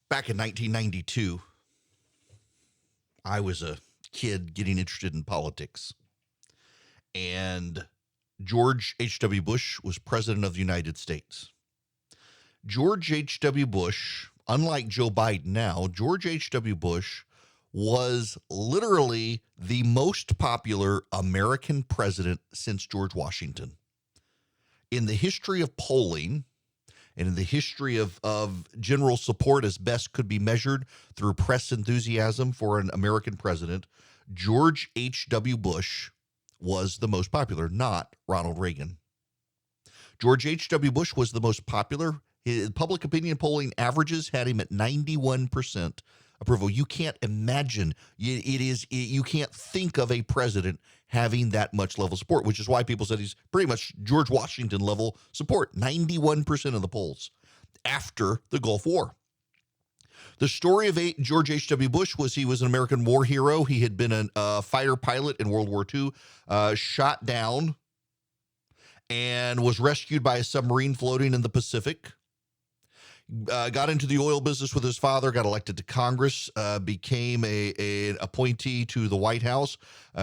Back in 1992, I was a kid getting interested in politics, and George H.W. Bush was president of the United States. George H.W. Bush, unlike Joe Biden now, George H.W. Bush was literally the most popular American president since George Washington. In the history of polling, and in the history of general support as best could be measured through press enthusiasm for an American president, George H.W. Bush was the most popular, not Ronald Reagan. George H.W. Bush was the most popular. His public opinion polling averages had him at 91% approval. You can't imagine, you can't think of a president having that much level of support, which is why people said he's pretty much George Washington level support, 91% of the polls after the Gulf War. The story of George H.W. Bush was he was an American war hero. He had been a fighter pilot in World War II, shot down, and was rescued by a submarine floating in the Pacific. Got into the oil business with his father, got elected to Congress, became an appointee to the White House,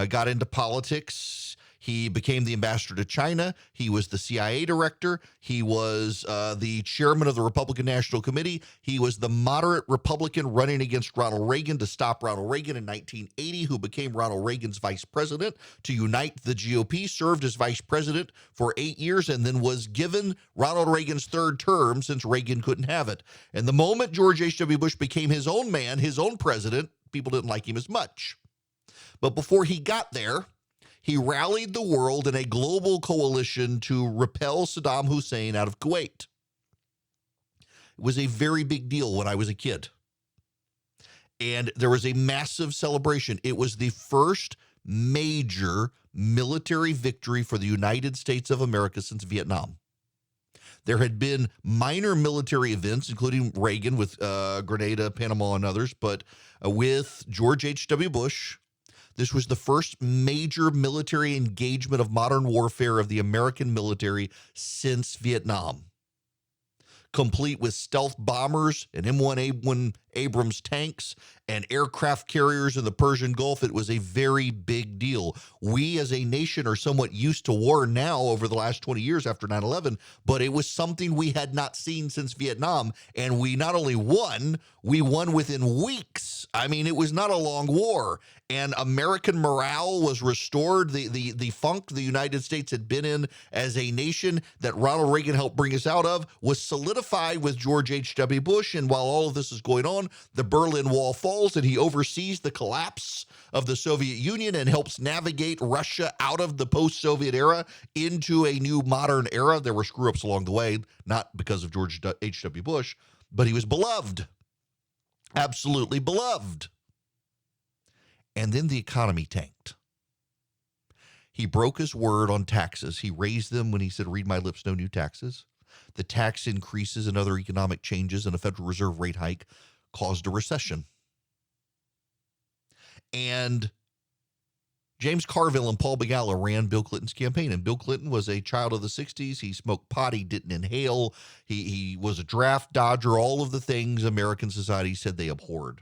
got into politics. He became the ambassador to China. He was the CIA director. He was the chairman of the Republican National Committee. He was the moderate Republican running against Ronald Reagan to stop Ronald Reagan in 1980, who became Ronald Reagan's vice president to unite the GOP, served as vice president for 8 years, and then was given Ronald Reagan's third term since Reagan couldn't have it. And the moment George H.W. Bush became his own man, his own president, people didn't like him as much. But before he got there, he rallied the world in a global coalition to repel Saddam Hussein out of Kuwait. It was a very big deal when I was a kid. And there was a massive celebration. It was the first major military victory for the United States of America since Vietnam. There had been minor military events, including Reagan with Grenada, Panama, and others, but with George H.W. Bush, this was the first major military engagement of modern warfare of the American military since Vietnam, complete with stealth bombers and M1A1 Abrams tanks and aircraft carriers in the Persian Gulf. It was a very big deal. We as a nation are somewhat used to war now over the last 20 years after 9/11, but it was something we had not seen since Vietnam. And we not only won, we won within weeks. I mean, it was not a long war. And American morale was restored. The funk the United States had been in as a nation that Ronald Reagan helped bring us out of was solidified with George H.W. Bush. And while all of this is going on, the Berlin Wall falls and he oversees the collapse of the Soviet Union and helps navigate Russia out of the post-Soviet era into a new modern era. There were screw-ups along the way, not because of George H.W. Bush, but he was beloved, absolutely beloved. And then the economy tanked. He broke his word on taxes. He raised them when he said, "Read my lips, no new taxes." The tax increases and other economic changes and a Federal Reserve rate hike caused a recession. And James Carville and Paul Begala ran Bill Clinton's campaign. And Bill Clinton was a child of the 60s. He smoked pot. He didn't inhale. He was a draft dodger, all of the things American society said they abhorred.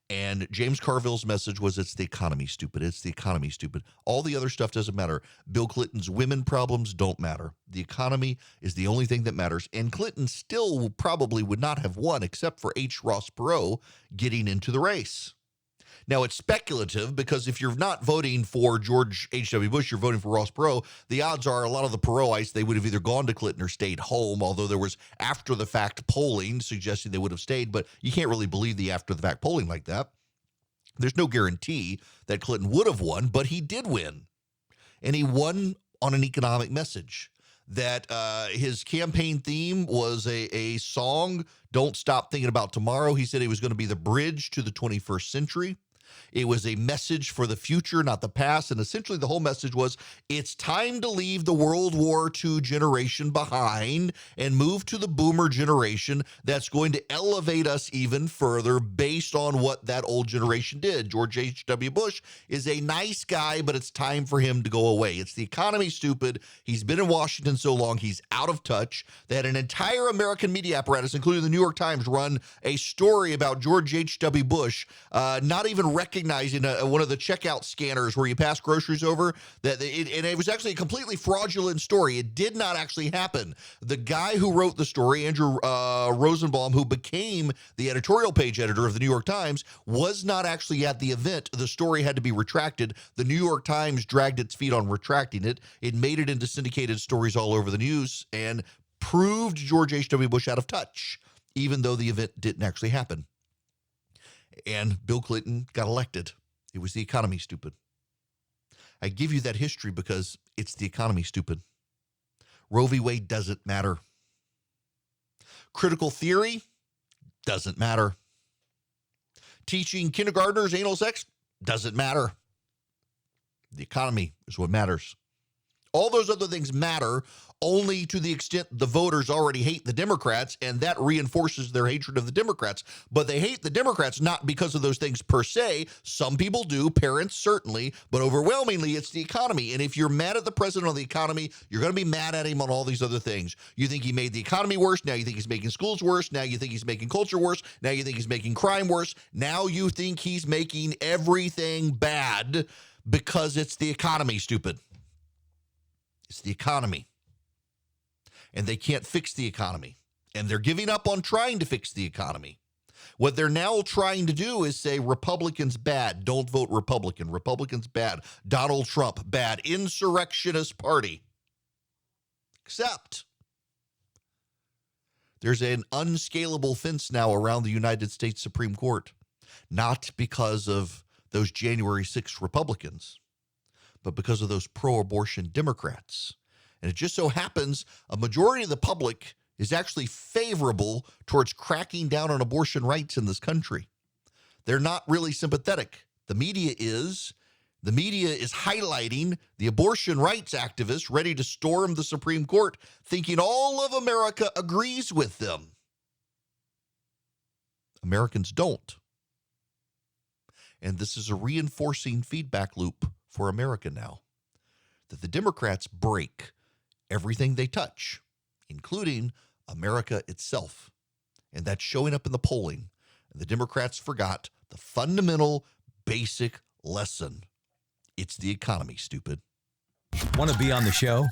And James Carville's message was, it's the economy, stupid. It's the economy, stupid. All the other stuff doesn't matter. Bill Clinton's women problems don't matter. The economy is the only thing that matters. And Clinton still probably would not have won except for H. Ross Perot getting into the race. Now, it's speculative because if you're not voting for George H.W. Bush, you're voting for Ross Perot. The odds are a lot of the Perotites, they would have either gone to Clinton or stayed home, although there was after-the-fact polling suggesting they would have stayed. But you can't really believe the after-the-fact polling like that. There's no guarantee that Clinton would have won, but he did win. And he won on an economic message. That his campaign theme was a song, "Don't Stop Thinking About Tomorrow." He said he was going to be the bridge to the 21st century. It was a message for the future, not the past. And essentially the whole message was, it's time to leave the World War II generation behind and move to the boomer generation that's going to elevate us even further based on what that old generation did. George H.W. Bush is a nice guy, but it's time for him to go away. It's the economy, stupid. He's been in Washington so long, he's out of touch. They had an entire American media apparatus, including the New York Times, run a story about George H.W. Bush, not even recognizing one of the checkout scanners where you pass groceries over, and it was actually a completely fraudulent story. It did not actually happen. The guy who wrote the story, Andrew Rosenbaum, who became the editorial page editor of the New York Times, was not actually at the event. The story had to be retracted. The New York Times dragged its feet on retracting it. It made it into syndicated stories all over the news and proved George H.W. Bush out of touch, even though the event didn't actually happen. And Bill Clinton got elected. It was the economy, stupid. I give you that history because it's the economy, stupid. Roe v. Wade doesn't matter. Critical theory doesn't matter. Teaching kindergartners anal sex doesn't matter. The economy is what matters. All those other things matter only to the extent the voters already hate the Democrats, and that reinforces their hatred of the Democrats. But they hate the Democrats not because of those things per se. Some people do, parents certainly, but overwhelmingly it's the economy. And if you're mad at the president on the economy, you're going to be mad at him on all these other things. You think he made the economy worse. Now you think he's making schools worse. Now you think he's making culture worse. Now you think he's making crime worse. Now you think he's making everything bad because it's the economy, stupid. It's the economy. And they can't fix the economy. And they're giving up on trying to fix the economy. What they're now trying to do is say Republicans bad. Don't vote Republican. Republicans bad. Donald Trump bad. Insurrectionist party. Except there's an unscalable fence now around the United States Supreme Court. Not because of those January 6th Republicans, but because of those pro-abortion Democrats. And it just so happens a majority of the public is actually favorable towards cracking down on abortion rights in this country. They're not really sympathetic. The media is highlighting the abortion rights activists ready to storm the Supreme Court, thinking all of America agrees with them. Americans don't. And this is a reinforcing feedback loop for America now, that the Democrats break everything they touch, including America itself. And that's showing up in the polling. And the Democrats forgot the fundamental, basic lesson. It's the economy, stupid. Want to be on the show?